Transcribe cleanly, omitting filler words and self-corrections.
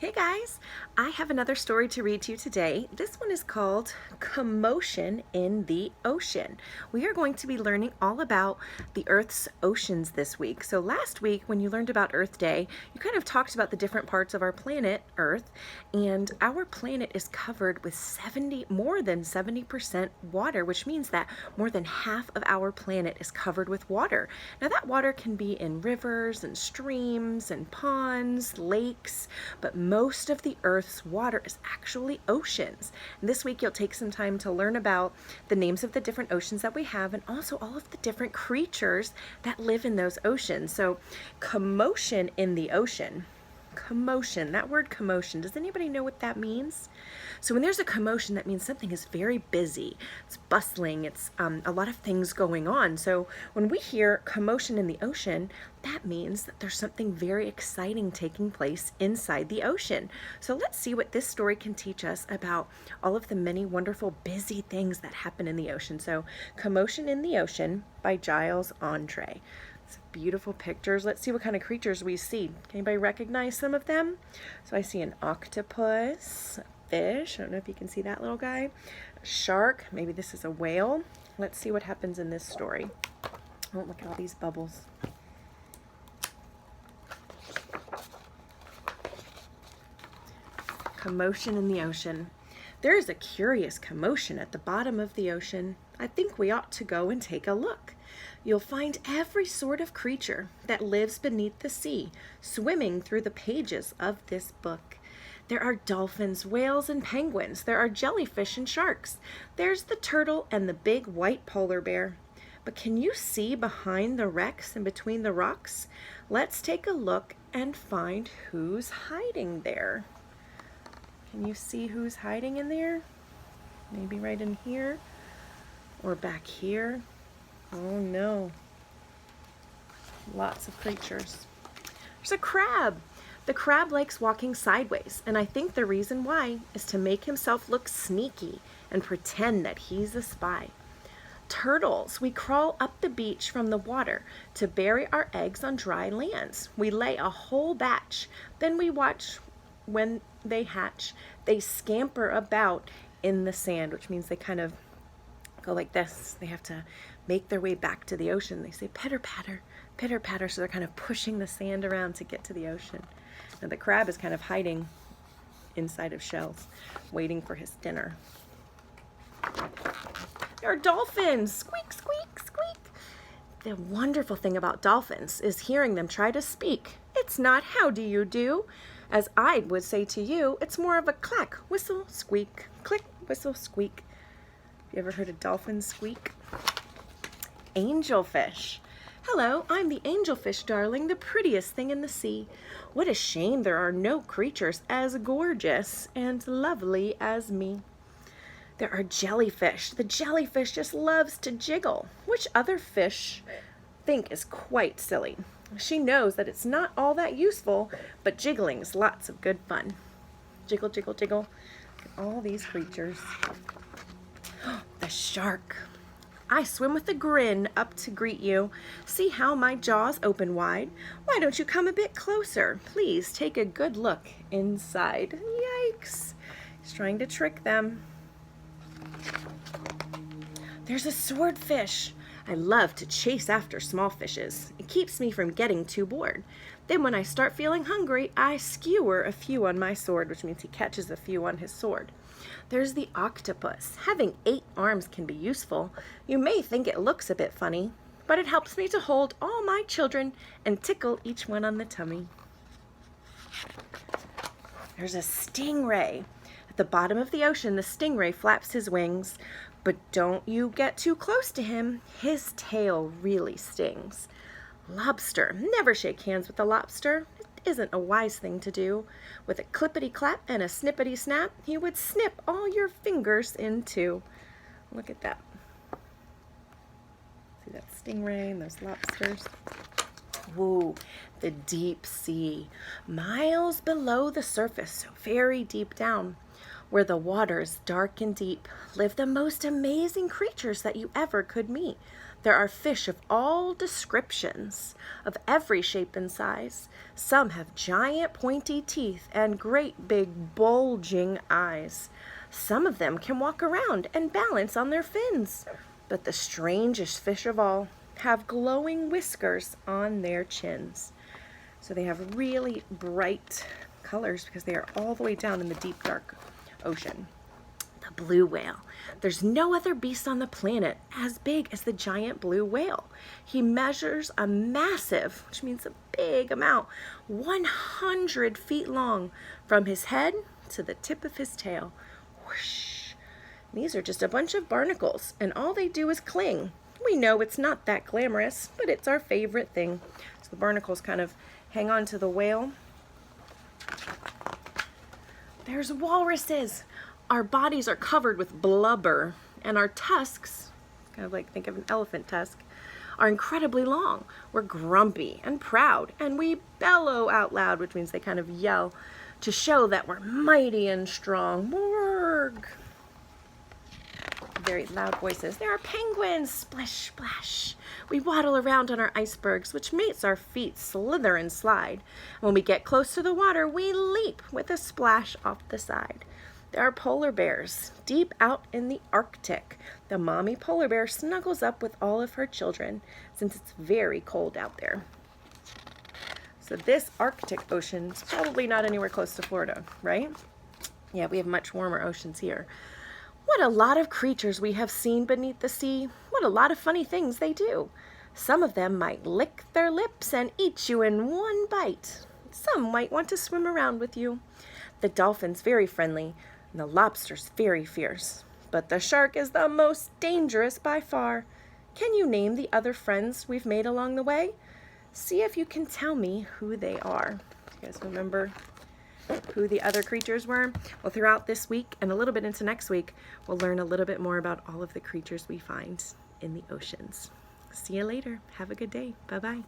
Hey guys, I have another story to read to you today. This one is called Commotion in the Ocean. We are going to be learning all about the Earth's oceans this week. So last week when you learned about Earth Day, you kind of talked about the different parts of our planet, Earth, and our planet is covered with more than 70% water, which means that more than half of our planet is covered with water. Now that water can be in rivers and streams and ponds, lakes, but most of the Earth's water is actually oceans. And this week you'll take some time to learn about the names of the different oceans that we have and also all of the different creatures that live in those oceans. So, commotion in the ocean. Commotion, that word commotion, does anybody know what that means? So when there's a commotion, that means something is very busy, it's bustling, it's a lot of things going on. So when we hear commotion in the ocean, that means that there's something very exciting taking place inside the ocean. So let's see what this story can teach us about all of the many wonderful busy things that happen in the ocean. So Commotion in the Ocean by Giles Andre. Beautiful pictures. Let's see what kind of creatures we see. Can anybody recognize some of them? So I see an octopus, a fish. I don't know if you can see that little guy. A shark. Maybe this is a whale. Let's see what happens in this story. Oh, look at all these bubbles. Commotion in the ocean. There is a curious commotion at the bottom of the ocean. I think we ought to go and take a look. You'll find every sort of creature that lives beneath the sea swimming through the pages of this book. There are dolphins, whales, and penguins. There are jellyfish and sharks. There's the turtle and the big white polar bear. But can you see behind the wrecks and between the rocks? Let's take a look and find who's hiding there. Can you see who's hiding in there? Maybe right in here or back here. Oh no. Lots of creatures. There's a crab. The crab likes walking sideways, and I think the reason why is to make himself look sneaky and pretend that he's a spy. Turtles, we crawl up the beach from the water to bury our eggs on dry lands. We lay a whole batch, then we watch when they hatch. They scamper about in the sand, which means they kind of go like this. They have to make their way back to the ocean. They say pitter patter, so they're kind of pushing the sand around to get to the ocean. Now the crab is kind of hiding inside of shells, waiting for his dinner. There are dolphins. Squeak, squeak, squeak. The wonderful thing about dolphins is hearing them try to speak. It's not how do you do, as I would say to you. It's more of a clack, whistle, squeak, click, whistle, squeak. You ever heard a dolphin squeak? Angelfish. Hello, I'm the angelfish, darling, the prettiest thing in the sea. What a shame there are no creatures as gorgeous and lovely as me. There are jellyfish. The jellyfish just loves to jiggle, which other fish think is quite silly. She knows that it's not all that useful, but jiggling is lots of good fun. Jiggle, jiggle, jiggle. Look at all these creatures. The shark. I swim with a grin up to greet you. See how my jaws open wide? Why don't you come a bit closer? Please take a good look inside. Yikes. He's trying to trick them. There's a swordfish. I love to chase after small fishes. It keeps me from getting too bored. Then when I start feeling hungry, I skewer a few on my sword, which means he catches a few on his sword. There's the octopus. Having 8 arms can be useful. You may think it looks a bit funny, but it helps me to hold all my children and tickle each one on the tummy. There's a stingray. At the bottom of the ocean, the stingray flaps his wings, but don't you get too close to him. His tail really stings. Lobster. Never shake hands with a lobster. It isn't a wise thing to do. With a clippity-clap and a snippity-snap, he would snip all your fingers in two. Look at that. See that stingray and those lobsters? Whoa, the deep sea. Miles below the surface, so very deep down. Where the water is dark and deep, live the most amazing creatures that you ever could meet. There are fish of all descriptions, of every shape and size. Some have giant pointy teeth and great big bulging eyes. Some of them can walk around and balance on their fins. But the strangest fish of all have glowing whiskers on their chins. So they have really bright colors because they are all the way down in the deep, dark ocean. The blue whale. There's no other beast on the planet as big as the giant blue whale. He measures a massive, which means a big amount, 100 feet long from his head to the tip of his tail. Whoosh. These are just a bunch of barnacles, and all they do is cling. We know it's not that glamorous, but it's our favorite thing. So the barnacles kind of hang on to the whale. There's walruses. Our bodies are covered with blubber, and our tusks, kind of like think of an elephant tusk, are incredibly long. We're grumpy and proud, and we bellow out loud, which means they kind of yell to show that we're mighty and strong. Morg. Very loud voices. There are penguins. Splish, splash. We waddle around on our icebergs, which makes our feet slither and slide. When we get close to the water, we leap with a splash off the side. There are polar bears deep out in the Arctic. The mommy polar bear snuggles up with all of her children since it's very cold out there. So this Arctic Ocean is probably not anywhere close to Florida, right? Yeah, we have much warmer oceans here. What a lot of creatures we have seen beneath the sea. What a lot of funny things they do. Some of them might lick their lips and eat you in one bite. Some might want to swim around with you. The dolphin's very friendly, and the lobster's very fierce. But the shark is the most dangerous by far. Can you name the other friends we've made along the way? See if you can tell me who they are. Do you guys remember who the other creatures were? Well, throughout this week and a little bit into next week, we'll learn a little bit more about all of the creatures we find in the oceans. See you later. Have a good day. Bye-bye.